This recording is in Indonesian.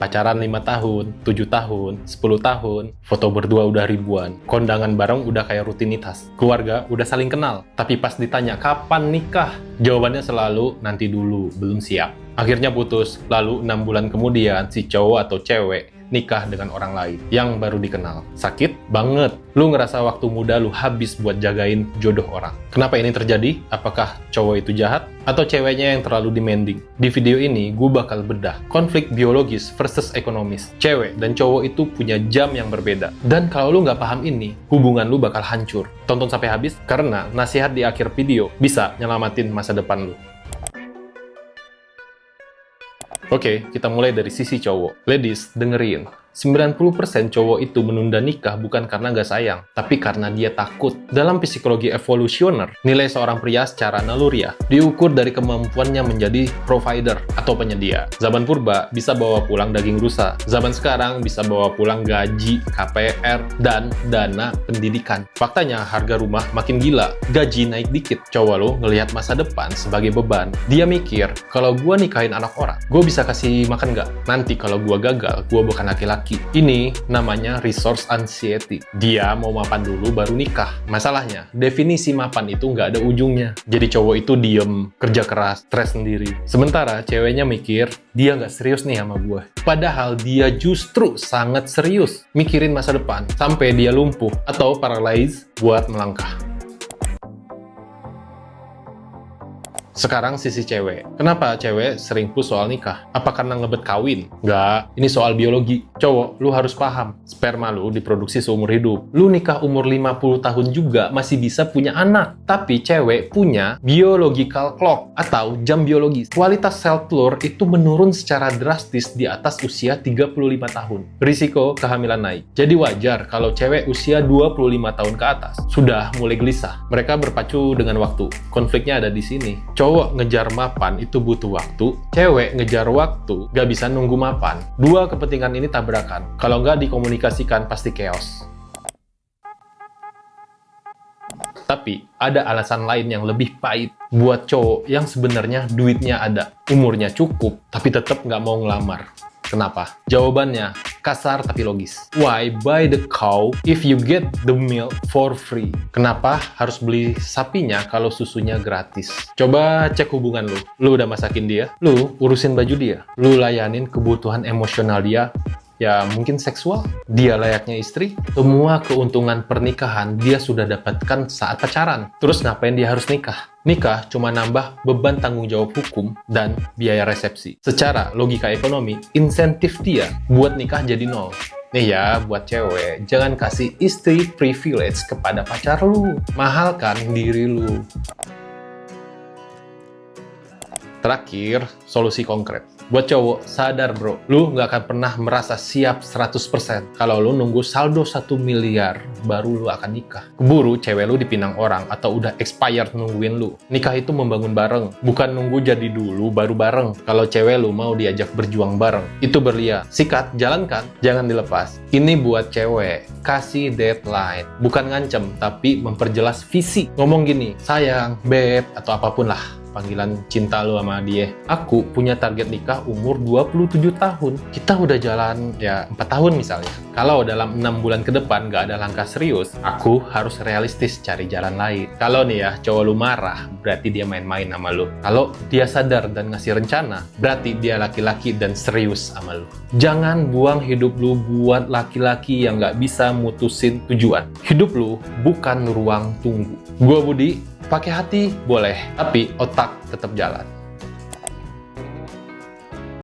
Pacaran 5 tahun, 7 tahun, 10 tahun, foto berdua udah ribuan, kondangan bareng udah kayak rutinitas, keluarga udah saling kenal. Tapi pas ditanya kapan nikah, jawabannya selalu nanti dulu, belum siap. Akhirnya putus, lalu 6 bulan kemudian si cowok atau cewek nikah dengan orang lain yang baru dikenal. Sakit banget. Lu ngerasa waktu muda lu habis buat jagain jodoh orang. Kenapa ini terjadi? Apakah cowok itu jahat? Atau ceweknya yang terlalu demanding? Di video ini, gue bakal bedah konflik biologis versus ekonomis. Cewek dan cowok itu punya jam yang berbeda. Dan kalau lu nggak paham ini, hubungan lu bakal hancur. Tonton sampai habis, karena nasihat di akhir video bisa nyelamatin masa depan lu. Oke, kita mulai dari sisi cowok. Ladies, dengerin. 90% cowok itu menunda nikah bukan karena nggak sayang, tapi karena dia takut. Dalam psikologi evolusioner, nilai seorang pria secara naluriah diukur dari kemampuannya menjadi provider atau penyedia. Zaman purba bisa bawa pulang daging rusa. Zaman sekarang bisa bawa pulang gaji, KPR, dan dana pendidikan. Faktanya, harga rumah makin gila, gaji naik dikit. Cowok lo ngelihat masa depan sebagai beban. Dia mikir, kalau gua nikahin anak orang, gua bisa kasih makan nggak? Nanti kalau gua gagal, gua bukan laki-laki. Ini namanya resource anxiety. Dia mau mapan dulu baru nikah. Masalahnya, definisi mapan itu nggak ada ujungnya. Jadi cowok itu diem, kerja keras, stres sendiri. Sementara ceweknya mikir, dia nggak serius nih sama gue. Padahal dia justru sangat serius mikirin masa depan. Sampai dia lumpuh atau paralyzed buat melangkah. Sekarang sisi cewek. Kenapa cewek sering push soal nikah? Apa karena ngebet kawin? Nggak, ini soal biologi. Cowok, lu harus paham, sperma lu diproduksi seumur hidup. Lu nikah umur 50 tahun juga masih bisa punya anak. Tapi cewek punya biological clock atau jam biologis. Kualitas sel telur itu menurun secara drastis di atas usia 35 tahun. Risiko kehamilan naik. Jadi wajar kalau cewek usia 25 tahun ke atas sudah mulai gelisah. Mereka berpacu dengan waktu. Konfliknya ada di sini. Cowok ngejar mapan itu butuh waktu, cewek ngejar waktu gak bisa nunggu mapan. Dua kepentingan ini tabrakan. Kalau nggak dikomunikasikan pasti chaos. Tapi ada alasan lain yang lebih pahit buat cowok yang sebenarnya duitnya ada, umurnya cukup, tapi tetap nggak mau ngelamar. Kenapa? Jawabannya kasar tapi logis. Why buy the cow if you get the milk for free? Kenapa harus beli sapinya kalau susunya gratis? Coba cek hubungan lu. Lu udah masakin dia? Lu urusin baju dia? Lu layanin kebutuhan emosional dia? Ya mungkin seksual? Dia layaknya istri? Semua keuntungan pernikahan dia sudah dapatkan saat pacaran. Terus ngapain dia harus nikah? Nikah cuma nambah beban tanggung jawab hukum dan biaya resepsi. Secara logika ekonomi, insentif dia buat nikah jadi nol. Nih ya, buat cewek, jangan kasih istri privilege kepada pacar lu. Mahalkan diri lu. Terakhir, solusi konkret. Buat cowok, sadar bro, lu nggak akan pernah merasa siap 100% kalau lu nunggu saldo 1 miliar baru lu akan nikah. Keburu cewek lu dipinang orang atau udah expired nungguin lu. Nikah itu membangun bareng, bukan nunggu jadi dulu baru bareng. Kalau cewek lu mau diajak berjuang bareng, itu berlian. Sikat, jalankan, jangan dilepas. Ini buat cewek, kasih deadline. Bukan ngancem, tapi memperjelas visi. Ngomong gini, sayang, beb, atau apapun lah panggilan cinta lu sama dia. Aku punya target nikah umur 27 tahun. Kita udah jalan ya 4 tahun misalnya. Kalau dalam 6 bulan ke depan gak ada langkah serius, aku harus realistis cari jalan lain. Kalau nih ya, cowok lu marah, berarti dia main-main sama lu. Kalau dia sadar dan ngasih rencana, berarti dia laki-laki dan serius sama lu. Jangan buang hidup lu buat laki-laki yang gak bisa mutusin tujuan. Hidup lu bukan ruang tunggu. Gua Budi, pakai hati boleh, tapi otak tetap jalan.